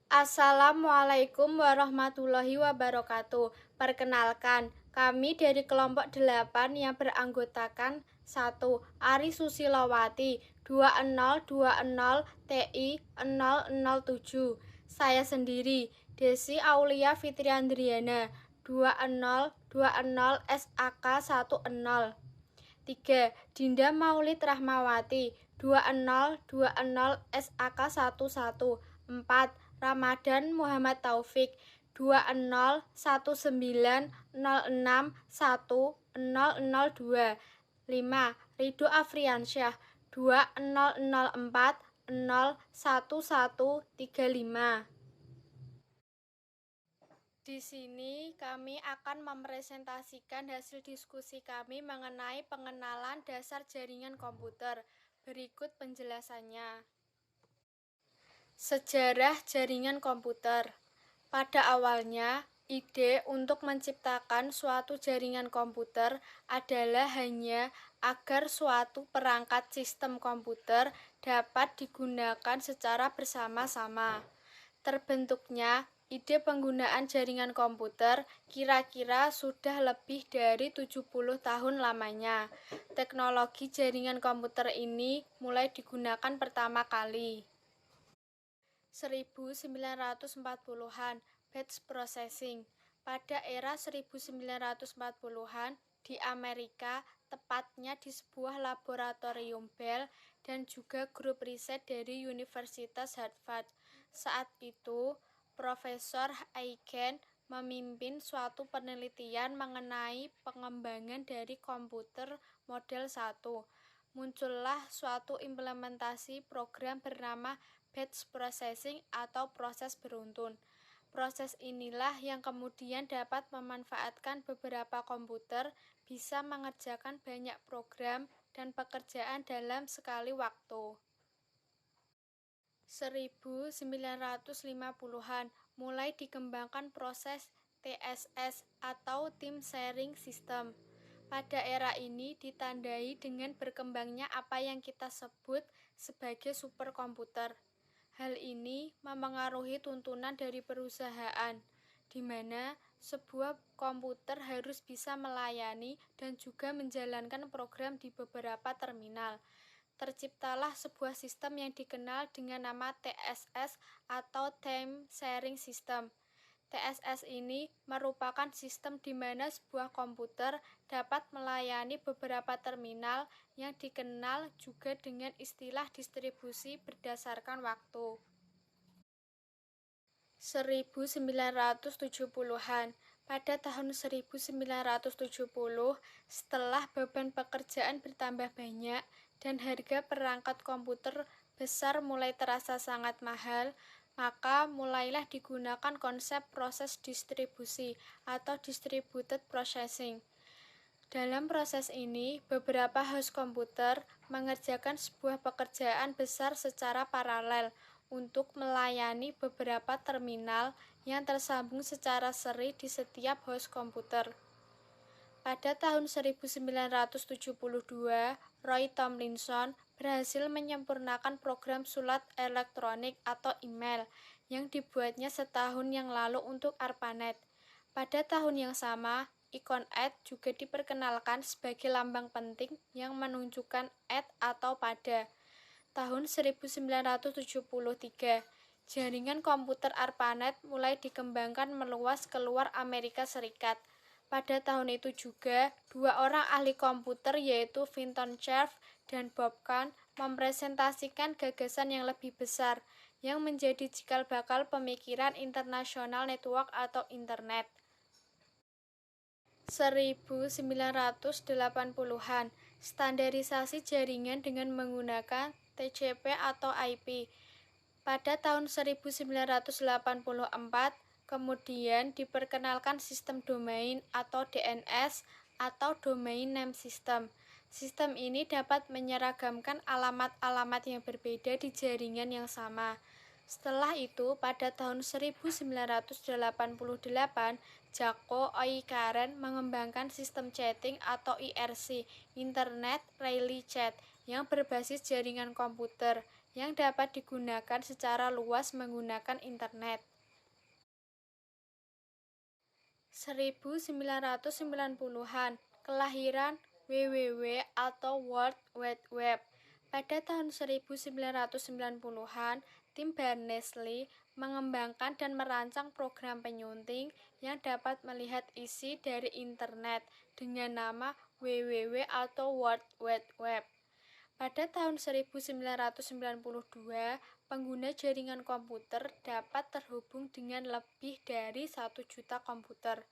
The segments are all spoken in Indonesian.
Assalamualaikum warahmatullahi wabarakatuh. Perkenalkan, kami dari kelompok 8 yang beranggotakan 1. Ari Susilowati 2020 TI 007. Saya sendiri, Desi Aulia Fitriandriana 2020 SAK 10. 3. Dinda Maulid Rahmawati 2020 SAK 11. 4. Ramadan Muhammad Taufik 2019061002. 5. Ridho Afriansyah 2004011135. Di sini kami akan mempresentasikan hasil diskusi kami mengenai pengenalan dasar jaringan komputer. Berikut penjelasannya. Sejarah jaringan komputer. Pada awalnya, ide untuk menciptakan suatu jaringan komputer adalah hanya agar suatu perangkat sistem komputer dapat digunakan secara bersama-sama. Terbentuknya ide penggunaan jaringan komputer kira-kira sudah lebih dari 70 tahun lamanya. Teknologi jaringan komputer ini mulai digunakan pertama kali 1940-an, batch processing. Pada era 1940-an, di Amerika, tepatnya di sebuah laboratorium Bell dan juga grup riset dari Universitas Harvard. Saat itu, Profesor Aiken memimpin suatu penelitian mengenai pengembangan dari komputer model 1. Muncullah suatu implementasi program bernama batch processing atau proses beruntun. Proses inilah yang kemudian dapat memanfaatkan beberapa komputer bisa mengerjakan banyak program dan pekerjaan dalam sekali waktu. 1950-an mulai dikembangkan proses TSS atau Team Sharing System. Pada era ini ditandai dengan berkembangnya apa yang kita sebut sebagai superkomputer. Hal ini memengaruhi tuntunan dari perusahaan, di mana sebuah komputer harus bisa melayani dan juga menjalankan program di beberapa terminal. Terciptalah sebuah sistem yang dikenal dengan nama TSS atau Time Sharing System. TSS ini merupakan sistem di mana sebuah komputer dapat melayani beberapa terminal yang dikenal juga dengan istilah distribusi berdasarkan waktu. 1970-an. Pada tahun 1970, setelah beban pekerjaan bertambah banyak dan harga perangkat komputer besar mulai terasa sangat mahal, maka mulailah digunakan konsep proses distribusi atau distributed processing. Dalam proses ini, beberapa host komputer mengerjakan sebuah pekerjaan besar secara paralel untuk melayani beberapa terminal yang tersambung secara seri di setiap host komputer. Pada tahun 1972, Roy Tomlinson berhasil menyempurnakan program surat elektronik atau email yang dibuatnya setahun yang lalu untuk ARPANET. Pada tahun yang sama, ikon juga diperkenalkan sebagai lambang penting yang menunjukkan atau pada. Tahun 1973, jaringan komputer ARPANET mulai dikembangkan meluas keluar Amerika Serikat. Pada tahun itu juga, dua orang ahli komputer yaitu Vinton Cerf dan Bob Kahn mempresentasikan gagasan yang lebih besar, yang menjadi cikal bakal pemikiran International Network atau Internet. 1980-an, standarisasi jaringan dengan menggunakan TCP atau IP. Pada tahun 1984, kemudian diperkenalkan sistem domain atau DNS atau Domain Name System. Sistem ini dapat menyeragamkan alamat-alamat yang berbeda di jaringan yang sama. Setelah itu, pada tahun 1988, Jaakko Oikaren mengembangkan sistem chatting atau IRC, Internet Relay Chat, yang berbasis jaringan komputer, yang dapat digunakan secara luas menggunakan internet. 1990-an, kelahiran WWW atau World Wide Web. Pada tahun 1990-an, tim Berners-Lee mengembangkan dan merancang program penyunting yang dapat melihat isi dari internet dengan nama WWW atau World Wide Web. Pada tahun 1992, pengguna jaringan komputer dapat terhubung dengan lebih dari 1 juta komputer.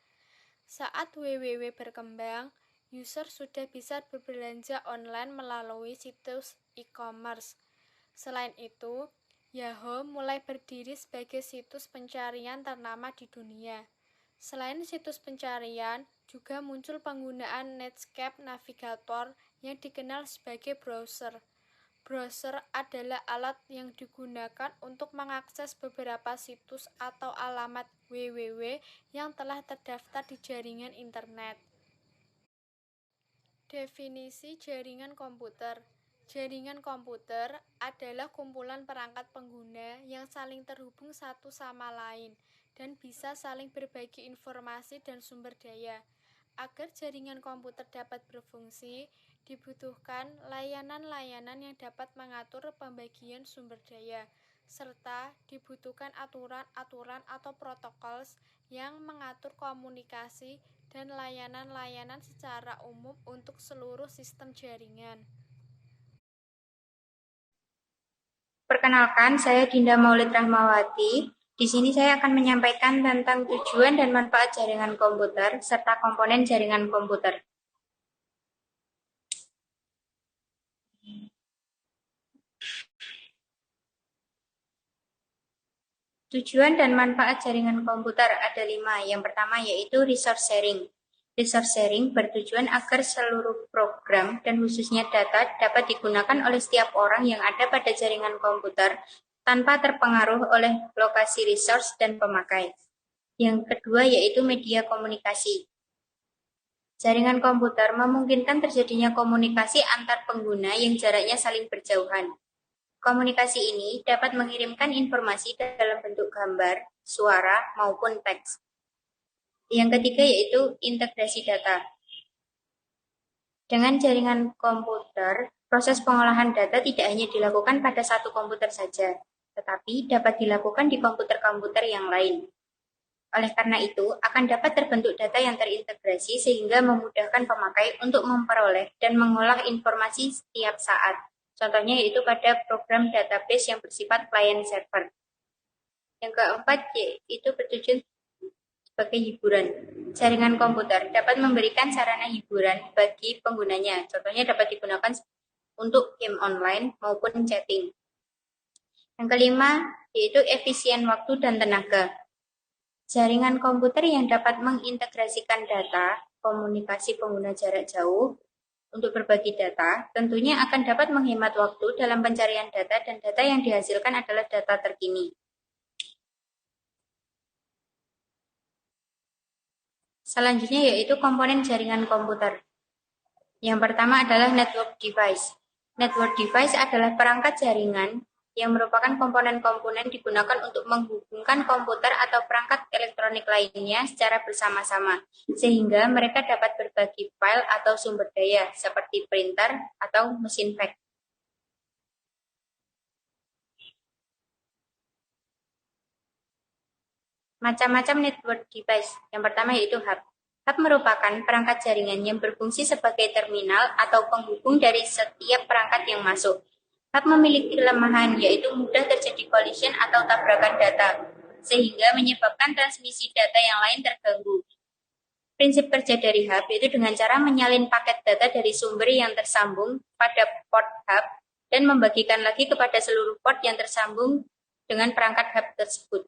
Saat WWW berkembang, user sudah bisa berbelanja online melalui situs e-commerce. Selain itu, Yahoo mulai berdiri sebagai situs pencarian ternama di dunia. Selain situs pencarian, juga muncul penggunaan Netscape Navigator yang dikenal sebagai browser. Browser adalah alat yang digunakan untuk mengakses beberapa situs atau alamat www yang telah terdaftar di jaringan internet. Definisi jaringan komputer. Jaringan komputer adalah kumpulan perangkat pengguna yang saling terhubung satu sama lain dan bisa saling berbagi informasi dan sumber daya. Agar jaringan komputer dapat berfungsi, dibutuhkan layanan-layanan yang dapat mengatur pembagian sumber daya, serta dibutuhkan aturan-aturan atau protokol yang mengatur komunikasi dan layanan-layanan secara umum untuk seluruh sistem jaringan. Perkenalkan, saya Dinda Maulid Rahmawati. Di sini saya akan menyampaikan tentang tujuan dan manfaat jaringan komputer serta komponen jaringan komputer. Tujuan dan manfaat jaringan komputer ada 5. Yang pertama yaitu resource sharing. Resource sharing bertujuan agar seluruh program dan khususnya data dapat digunakan oleh setiap orang yang ada pada jaringan komputer tanpa terpengaruh oleh lokasi resource dan pemakai. Yang kedua yaitu media komunikasi. Jaringan komputer memungkinkan terjadinya komunikasi antar pengguna yang jaraknya saling berjauhan. Komunikasi ini dapat mengirimkan informasi dalam bentuk gambar, suara, maupun teks. Yang ketiga yaitu integrasi data. Dengan jaringan komputer, proses pengolahan data tidak hanya dilakukan pada satu komputer saja, tetapi dapat dilakukan di komputer-komputer yang lain. Oleh karena itu, akan dapat terbentuk data yang terintegrasi sehingga memudahkan pemakai untuk memperoleh dan mengolah informasi setiap saat. Contohnya yaitu pada program database yang bersifat client server. Yang keempat yaitu bertujuan sebagai hiburan. Jaringan komputer dapat memberikan sarana hiburan bagi penggunanya. Contohnya dapat digunakan untuk game online maupun chatting. Yang kelima yaitu efisien waktu dan tenaga. Jaringan komputer yang dapat mengintegrasikan data, komunikasi pengguna jarak jauh, untuk berbagi data, tentunya akan dapat menghemat waktu dalam pencarian data dan data yang dihasilkan adalah data terkini. Selanjutnya yaitu komponen jaringan komputer. Yang pertama adalah network device. Network device adalah perangkat jaringan yang merupakan komponen-komponen digunakan untuk menghubungkan komputer atau perangkat elektronik lainnya secara bersama-sama, sehingga mereka dapat berbagi file atau sumber daya seperti printer atau mesin fax. Macam-macam network device. Yang pertama yaitu hub. Hub merupakan perangkat jaringan yang berfungsi sebagai terminal atau penghubung dari setiap perangkat yang masuk. Hub memiliki kelemahan yaitu mudah terjadi collision atau tabrakan data, sehingga menyebabkan transmisi data yang lain terganggu. Prinsip kerja dari hub yaitu dengan cara menyalin paket data dari sumber yang tersambung pada port hub dan membagikan lagi kepada seluruh port yang tersambung dengan perangkat hub tersebut.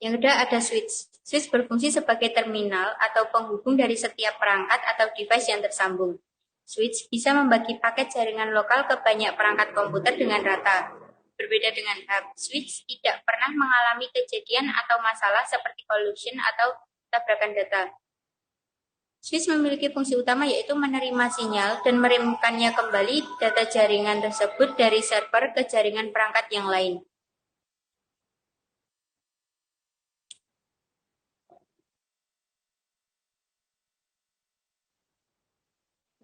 Yang kedua ada switch. Switch berfungsi sebagai terminal atau penghubung dari setiap perangkat atau device yang tersambung. Switch bisa membagi paket jaringan lokal ke banyak perangkat komputer dengan rata. Berbeda dengan hub, switch tidak pernah mengalami kejadian atau masalah seperti collision atau tabrakan data. Switch memiliki fungsi utama yaitu menerima sinyal dan meremkannya kembali data jaringan tersebut dari server ke jaringan perangkat yang lain.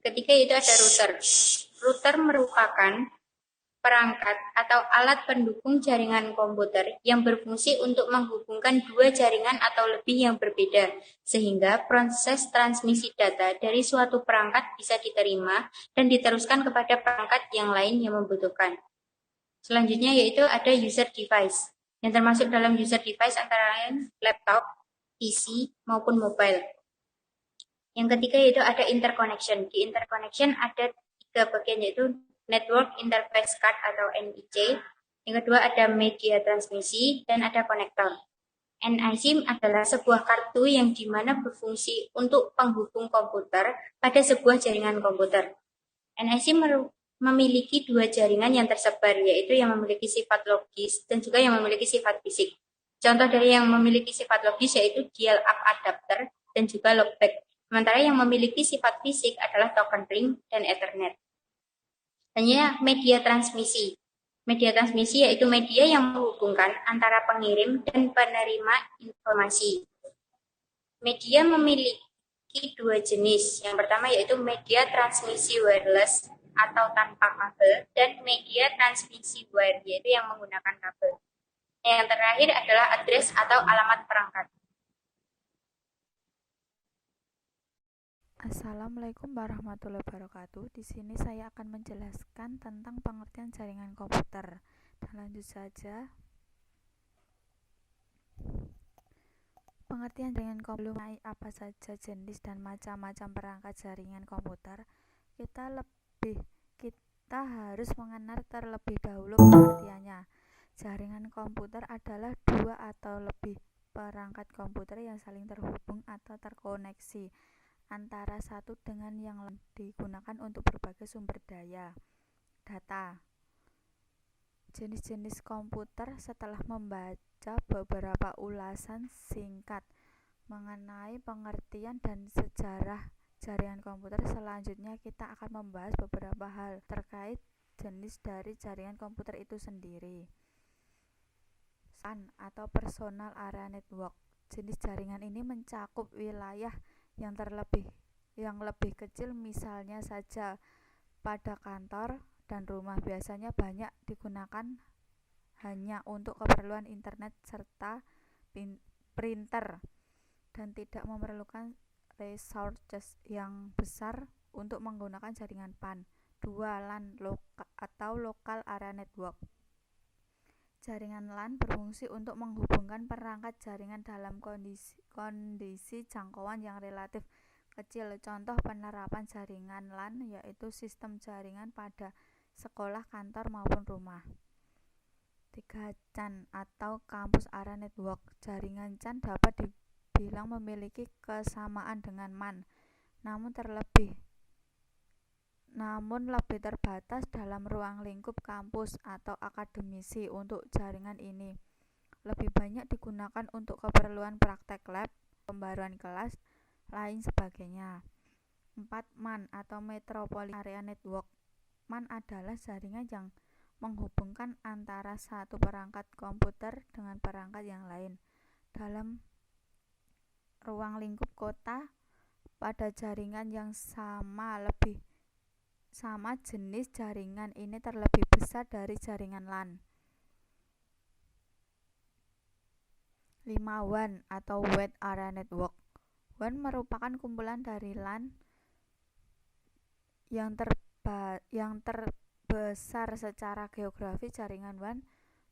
Ketiga yaitu ada router. Router merupakan perangkat atau alat pendukung jaringan komputer yang berfungsi untuk menghubungkan dua jaringan atau lebih yang berbeda, sehingga proses transmisi data dari suatu perangkat bisa diterima dan diteruskan kepada perangkat yang lain yang membutuhkan. Selanjutnya yaitu ada user device, yang termasuk dalam user device antara lain laptop, PC, maupun mobile. Yang ketiga yaitu ada interconnection. Di interconnection ada tiga bagian yaitu Network Interface Card atau NIC. Yang kedua ada media transmisi dan ada konektor. NIC adalah sebuah kartu yang dimana berfungsi untuk penghubung komputer pada sebuah jaringan komputer. NIC memiliki dua jaringan yang tersebar, yaitu yang memiliki sifat logis dan juga yang memiliki sifat fisik. Contoh dari yang memiliki sifat logis yaitu dial-up adapter dan juga loopback. Sementara yang memiliki sifat fisik adalah token ring dan Ethernet. Hanya media transmisi. Media transmisi yaitu media yang menghubungkan antara pengirim dan penerima informasi. Media memiliki dua jenis. Yang pertama yaitu media transmisi wireless atau tanpa kabel dan media transmisi wire yaitu yang menggunakan kabel. Yang terakhir adalah address atau alamat perangkat. Assalamualaikum warahmatullahi wabarakatuh. Di sini saya akan menjelaskan tentang pengertian jaringan komputer. Dan lanjut saja. Pengertian jaringan komputer mengenai apa saja jenis dan macam-macam perangkat jaringan komputer. Kita harus mengenal terlebih dahulu pengertiannya. Jaringan komputer adalah dua atau lebih perangkat komputer yang saling terhubung atau terkoneksi antara satu dengan yang lain, digunakan untuk berbagai sumber daya data. Jenis-jenis komputer. Setelah membaca beberapa ulasan singkat mengenai pengertian dan sejarah jaringan komputer, selanjutnya kita akan membahas beberapa hal terkait jenis dari jaringan komputer itu sendiri. PAN atau Personal Area Network. Jenis jaringan ini mencakup wilayah yang lebih kecil, misalnya saja pada kantor dan rumah, biasanya banyak digunakan hanya untuk keperluan internet serta printer dan tidak memerlukan resources yang besar untuk menggunakan jaringan PAN. 2. LAN atau Local Area Network. Jaringan LAN berfungsi untuk menghubungkan perangkat jaringan dalam kondisi jangkauan yang relatif kecil. Contoh penerapan jaringan LAN yaitu sistem jaringan pada sekolah, kantor, maupun rumah. 3. CAN atau Campus Area Network. Jaringan CAN dapat dibilang memiliki kesamaan dengan MAN, namun lebih terbatas dalam ruang lingkup kampus atau akademisi. Untuk jaringan ini lebih banyak digunakan untuk keperluan praktek lab, pembaruan kelas, lain sebagainya. 4. MAN atau Metropolitan Area Network. MAN adalah jaringan yang menghubungkan antara satu perangkat komputer dengan perangkat yang lain dalam ruang lingkup kota pada jaringan yang sama jenis jaringan ini terlebih besar dari jaringan LAN. 5. WAN atau Wide Area Network. WAN merupakan kumpulan dari LAN yang terbesar secara geografi. Jaringan WAN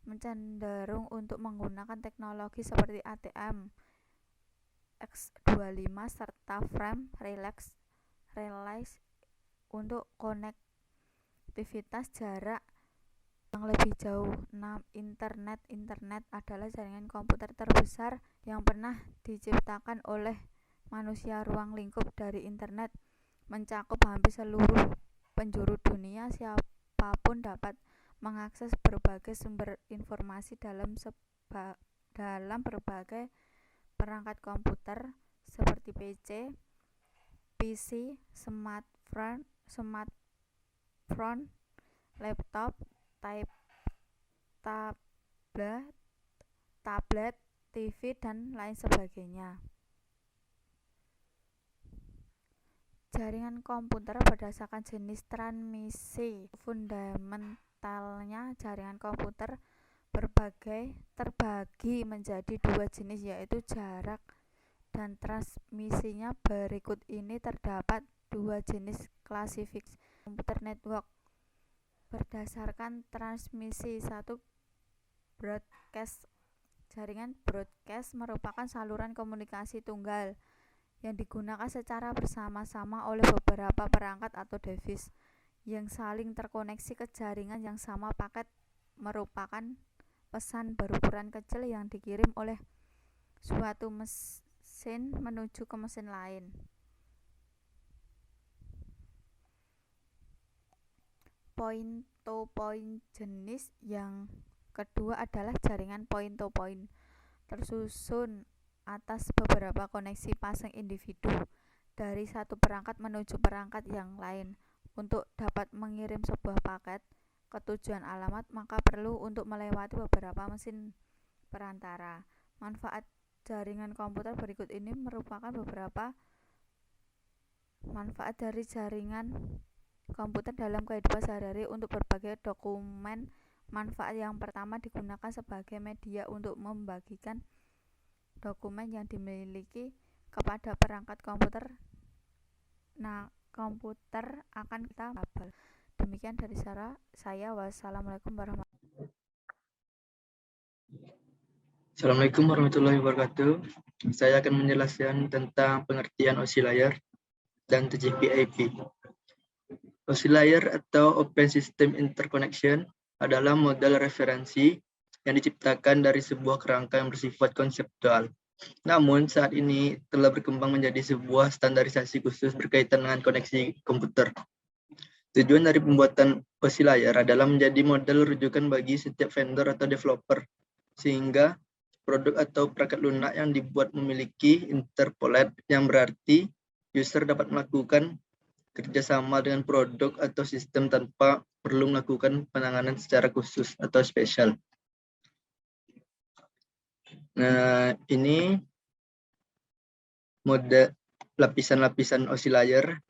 mencenderung untuk menggunakan teknologi seperti ATM, X25 serta frame relay untuk konektivitas jarak yang lebih jauh. 6. Internet adalah jaringan komputer terbesar yang pernah diciptakan oleh manusia. Ruang lingkup dari internet mencakup hampir seluruh penjuru dunia. Siapapun dapat mengakses berbagai sumber informasi dalam berbagai perangkat komputer seperti PC, PC, smartphone, laptop, tablet, TV, dan lain sebagainya. Jaringan komputer berdasarkan jenis transmisi. Fundamentalnya jaringan komputer terbagi menjadi dua jenis, yaitu jarak dan transmisinya. Berikut ini terdapat dua jenis klasifikasi komputer network berdasarkan transmisi. 1. Broadcast. Jaringan broadcast merupakan saluran komunikasi tunggal yang digunakan secara bersama-sama oleh beberapa perangkat atau device yang saling terkoneksi ke jaringan yang sama. Paket merupakan pesan berukuran kecil yang dikirim oleh suatu mesin menuju ke mesin lain. Point-to-point. Jenis yang kedua adalah jaringan point-to-point, tersusun atas beberapa koneksi pasang individu dari satu perangkat menuju perangkat yang lain. Untuk dapat mengirim sebuah paket ke tujuan alamat, maka perlu untuk melewati beberapa mesin perantara. Manfaat jaringan komputer berikut ini merupakan beberapa manfaat dari jaringan komputer dalam kehidupan sehari-hari untuk berbagai dokumen. Manfaat yang pertama, digunakan sebagai media untuk membagikan dokumen yang dimiliki kepada perangkat komputer. Komputer akan kita kabel. Demikian dari saya. Wassalamualaikum warahmatullahi wabarakatuh. Saya akan menjelaskan tentang pengertian oscillator dan TCP/IP. Oscillator atau Open System Interconnection adalah model referensi yang diciptakan dari sebuah kerangka yang bersifat konseptual. Namun saat ini telah berkembang menjadi sebuah standarisasi khusus berkaitan dengan koneksi komputer. Tujuan dari pembuatan oscillator adalah menjadi model rujukan bagi setiap vendor atau developer, sehingga produk atau perangkat lunak yang dibuat memiliki interpolate, yang berarti user dapat melakukan kerjasama dengan produk atau sistem tanpa perlu melakukan penanganan secara khusus atau spesial. Nah, ini mode lapisan-lapisan oscillator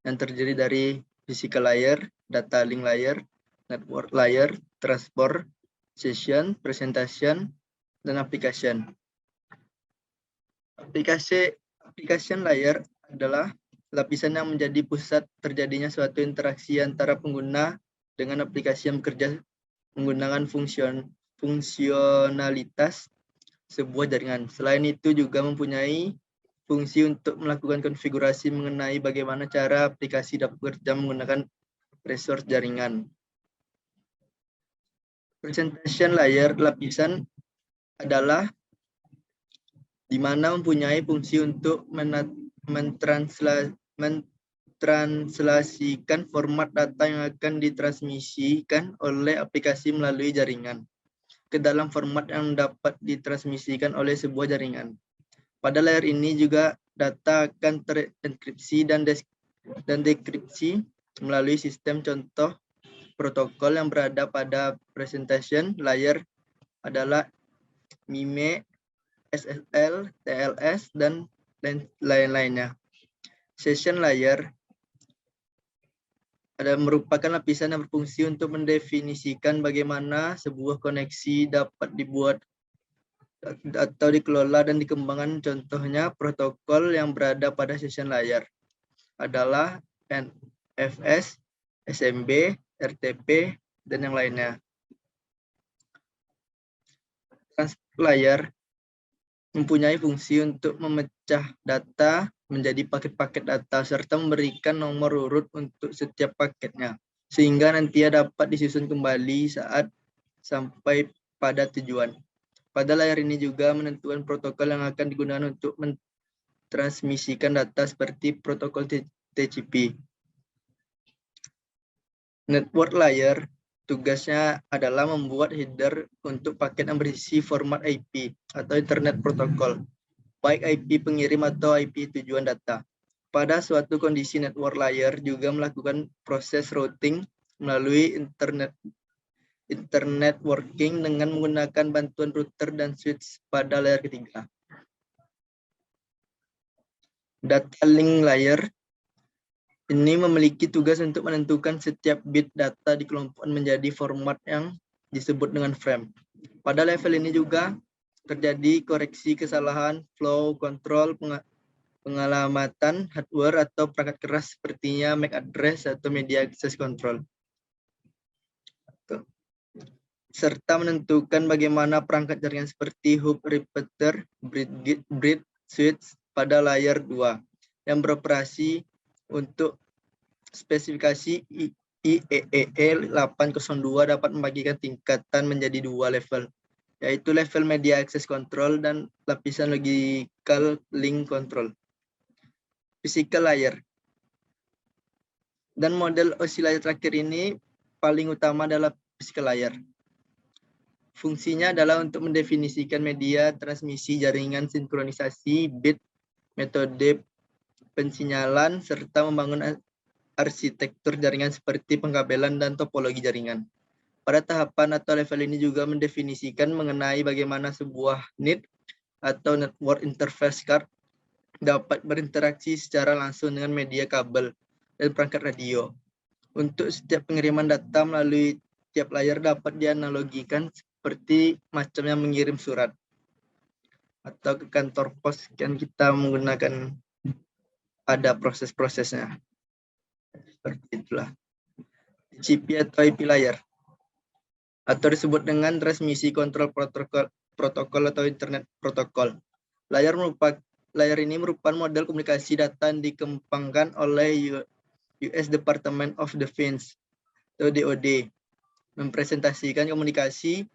yang terdiri dari physical layer, data link layer, network layer, transport, session, presentation, dan application. Application layer adalah lapisan yang menjadi pusat terjadinya suatu interaksi antara pengguna dengan aplikasi yang bekerja menggunakan fungsionalitas sebuah jaringan. Selain itu juga mempunyai fungsi untuk melakukan konfigurasi mengenai bagaimana cara aplikasi dapat bekerja menggunakan resource jaringan. Presentation layer lapisan adalah di mana mempunyai fungsi untuk mentranslasikan format data yang akan ditransmisikan oleh aplikasi melalui jaringan ke dalam format yang dapat ditransmisikan oleh sebuah jaringan. Pada layer ini juga data akan terenkripsi dan dekripsi melalui sistem. Contoh protokol yang berada pada presentation layer adalah MIME, SSL, TLS, dan lain-lainnya. Session layer merupakan lapisan yang berfungsi untuk mendefinisikan bagaimana sebuah koneksi dapat dibuat atau dikelola dan dikembangkan. Contohnya protokol yang berada pada session layer adalah NFS, SMB, RTP, dan yang lainnya. Transport layer mempunyai fungsi untuk memecah data menjadi paket-paket data serta memberikan nomor urut untuk setiap paketnya, sehingga nanti dapat disusun kembali saat sampai pada tujuan. Pada layar ini juga menentukan protokol yang akan digunakan untuk mentransmisikan data seperti protokol TCP. Network layer tugasnya adalah membuat header untuk paket yang berisi format IP atau Internet Protocol, baik IP pengirim atau IP tujuan data. Pada suatu kondisi network layer juga melakukan proses routing melalui internet working dengan menggunakan bantuan router dan switch pada layer ketiga. Data link layer ini memiliki tugas untuk menentukan setiap bit data dikelompokkan menjadi format yang disebut dengan frame. Pada level ini juga terjadi koreksi kesalahan, flow control, pengalamatan hardware atau perangkat keras sepertinya MAC address atau media access control. Serta menentukan bagaimana perangkat jaringan seperti hub, repeater, bridge, switch pada layer 2 yang beroperasi untuk spesifikasi IEEE 802 dapat membagikan tingkatan menjadi 2 level, yaitu level media access control dan lapisan logical link control. Physical layer. Dan model oscillator terakhir ini paling utama adalah physical layer. Fungsinya adalah untuk mendefinisikan media transmisi jaringan, sinkronisasi bit, metode pensinyalan, serta membangun arsitektur jaringan seperti pengkabelan dan topologi jaringan. Pada tahapan atau level ini juga mendefinisikan mengenai bagaimana sebuah NIC atau Network Interface Card dapat berinteraksi secara langsung dengan media kabel dan perangkat radio. Untuk setiap pengiriman data melalui tiap layer dapat dianalogikan seperti macamnya mengirim surat atau ke kantor pos, kan kita menggunakan ada proses-prosesnya. Seperti itulah. TCP atau IP layer atau disebut dengan transmisi kontrol protokol atau internet protokol. Layer ini merupakan model komunikasi data yang dikembangkan oleh US Department of Defense atau DoD, mempresentasikan komunikasi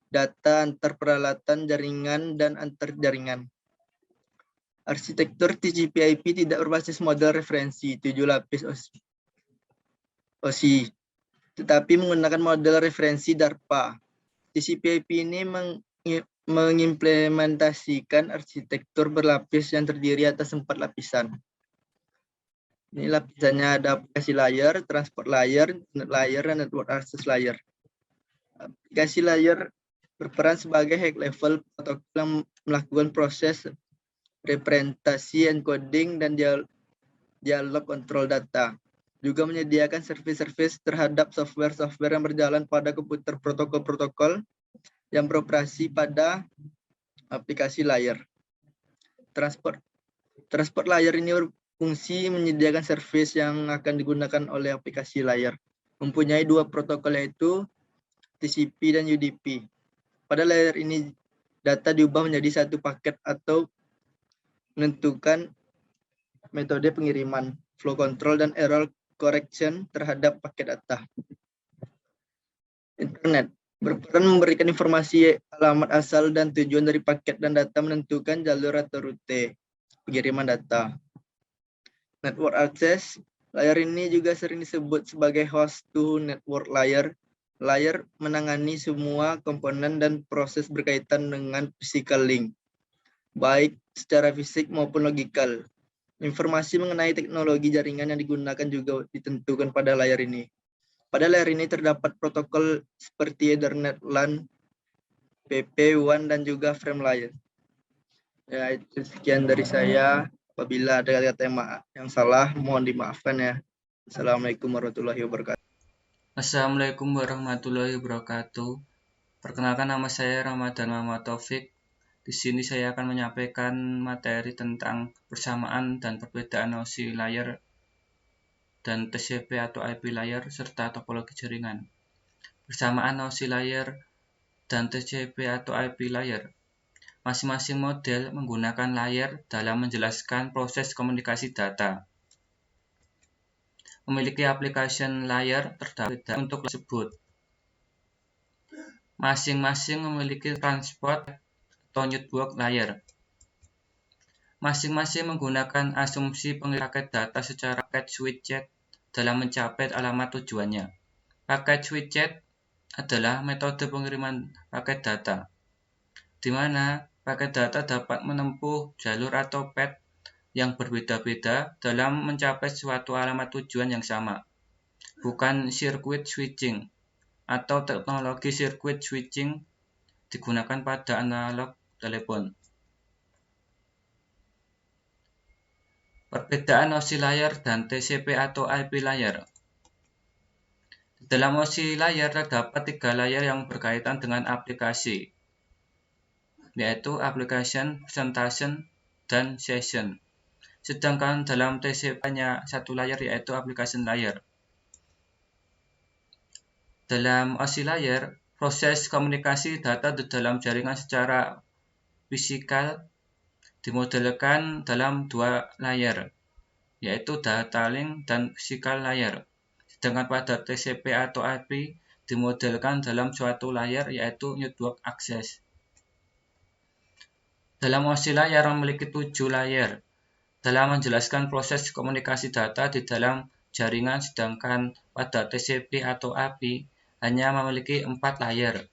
data antar peralatan jaringan dan antar jaringan. Arsitektur TCP/IP tidak berbasis model referensi 7 lapis OSI, tetapi menggunakan model referensi DARPA. TCP/IP ini mengimplementasikan arsitektur berlapis yang terdiri atas 4 lapisan. Ini lapisannya ada aplikasi layer, transport layer, net layer, dan network access layer. Aplikasi layer berperan sebagai high level protokol yang melakukan proses representasi, encoding, dan dialog kontrol data. Juga menyediakan service terhadap software yang berjalan pada komputer protokol-protokol yang beroperasi pada aplikasi layer. Transport layer ini berfungsi menyediakan service yang akan digunakan oleh aplikasi layer. Mempunyai 2 protokol, yaitu TCP dan UDP. Pada layer ini, data diubah menjadi satu paket atau menentukan metode pengiriman, flow control, dan error correction terhadap paket data. Internet berperan memberikan informasi alamat asal dan tujuan dari paket dan data, menentukan jalur atau rute pengiriman data. Network access layer ini juga sering disebut sebagai host to network layer. Layer menangani semua komponen dan proses berkaitan dengan physical link, baik secara fisik maupun logikal. Informasi mengenai teknologi jaringan yang digunakan juga ditentukan pada layer ini. Pada layer ini terdapat protokol seperti Ethernet, LAN, PP, WAN, dan juga frame layer. Ya, itu sekian dari saya. Apabila ada kata-kata yang salah, mohon dimaafkan ya. Assalamualaikum warahmatullahi wabarakatuh. Assalamualaikum warahmatullahi wabarakatuh. Perkenalkan, nama saya Ramadan Muhammad Taufik. Di sini saya akan menyampaikan materi tentang persamaan dan perbedaan OSI layer dan TCP atau IP layer serta topologi jaringan. Persamaan OSI layer dan TCP atau IP layer. Masing-masing model menggunakan layer dalam menjelaskan proses komunikasi data. Memiliki application layer terdapat untuk tersebut. Masing-masing memiliki transport atau network layer. Masing-masing menggunakan asumsi pengiriman paket data secara paket switched dalam mencapai alamat tujuannya. Paket switched adalah metode pengiriman paket data, di mana paket data dapat menempuh jalur atau path yang berbeda-beda dalam mencapai suatu alamat tujuan yang sama, bukan circuit switching atau teknologi circuit switching digunakan pada analog telepon. Perbedaan OSI layer dan TCP atau IP layer. Dalam OSI layer terdapat 3 layer yang berkaitan dengan aplikasi, yaitu application, presentation, dan session. Sedangkan dalam TCP hanya 1 layer, yaitu application layer. Dalam OSI layer, proses komunikasi data di dalam jaringan secara fisikal dimodelkan dalam 2 layer, yaitu data link dan physical layer. Sedangkan pada TCP atau IP dimodelkan dalam suatu layer, yaitu network access. Dalam OSI layer memiliki 7 layer dalam menjelaskan proses komunikasi data di dalam jaringan, sedangkan pada TCP atau IP hanya memiliki 4 layer.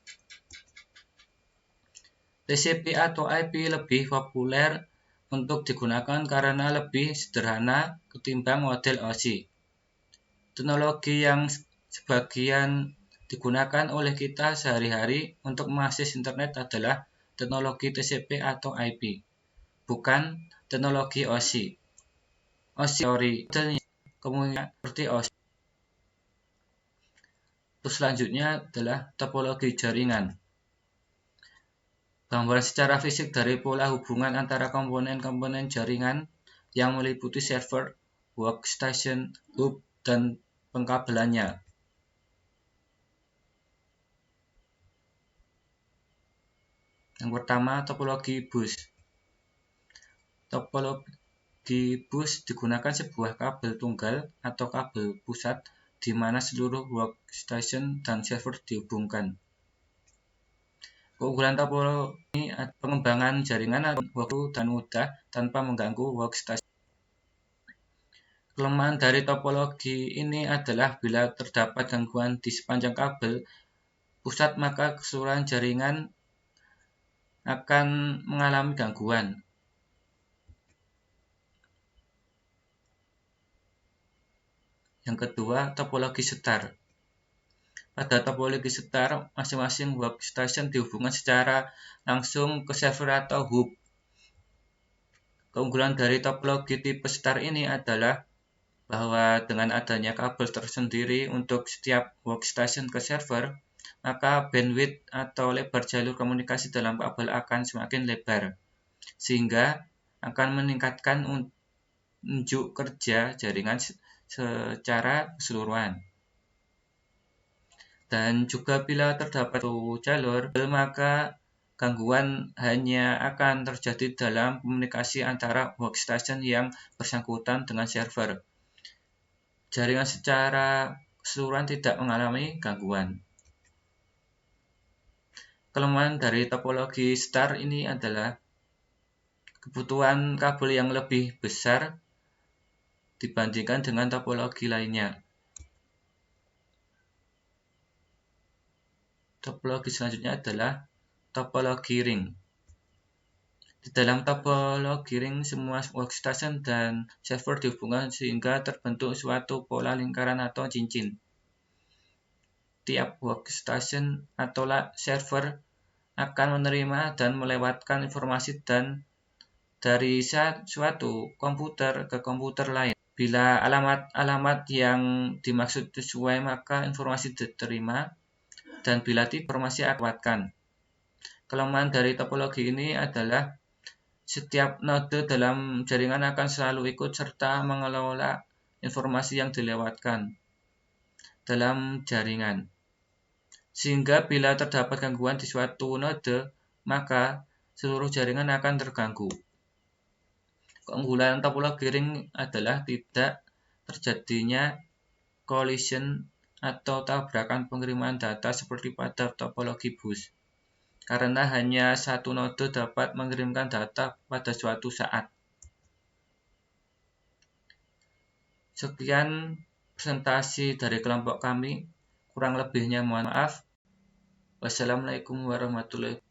TCP atau IP lebih populer untuk digunakan karena lebih sederhana ketimbang model OSI. Teknologi yang sebagian digunakan oleh kita sehari-hari untuk mengakses internet adalah teknologi TCP atau IP, bukan teknologi OSI. OSI teori kemudian seperti OSI. Terus selanjutnya adalah topologi jaringan. Gambaran secara fisik dari pola hubungan antara komponen-komponen jaringan yang meliputi server, workstation, hub, dan pengkabelannya. Yang pertama, topologi bus. Topologi bus digunakan sebuah kabel tunggal atau kabel pusat di mana seluruh workstation dan server dihubungkan. Keunggulan topologi ini pengembangan jaringan waktu dan mudah tanpa mengganggu workstation. Kelemahan dari topologi ini adalah bila terdapat gangguan di sepanjang kabel pusat, maka keseluruhan jaringan akan mengalami gangguan. Yang kedua, topologi setar. Pada topologi setar, masing-masing workstation dihubungkan secara langsung ke server atau hub. Keunggulan dari topologi tipe setar ini adalah bahwa dengan adanya kabel tersendiri untuk setiap workstation ke server, maka bandwidth atau lebar jalur komunikasi dalam kabel akan semakin lebar, sehingga akan meningkatkan unjuk kerja jaringan secara keseluruhan. Dan juga bila terdapat jalur, maka gangguan hanya akan terjadi dalam komunikasi antara workstation yang bersangkutan dengan server. Jaringan secara keseluruhan tidak mengalami gangguan. Kelemahan dari topologi setar ini adalah kebutuhan kabel yang lebih besar dibandingkan dengan topologi lainnya. Topologi selanjutnya adalah topologi ring. Di dalam topologi ring, semua workstation dan server dihubungkan sehingga terbentuk suatu pola lingkaran atau cincin. Tiap workstation atau server akan menerima dan melewatkan informasi dari suatu komputer ke komputer lain. Bila alamat yang dimaksud sesuai, maka informasi diterima, dan bila tidak, informasi akan dilewatkan. Kelemahan dari topologi ini adalah setiap node dalam jaringan akan selalu ikut serta mengelola informasi yang dilewatkan dalam jaringan. Sehingga bila terdapat gangguan di suatu node, maka seluruh jaringan akan terganggu. Keunggulan topologi ring adalah tidak terjadinya collision atau tabrakan pengiriman data seperti pada topologi bus, karena hanya satu node dapat mengirimkan data pada suatu saat. Sekian presentasi dari kelompok kami, kurang lebihnya mohon maaf. Wassalamualaikum warahmatullahi wabarakatuh.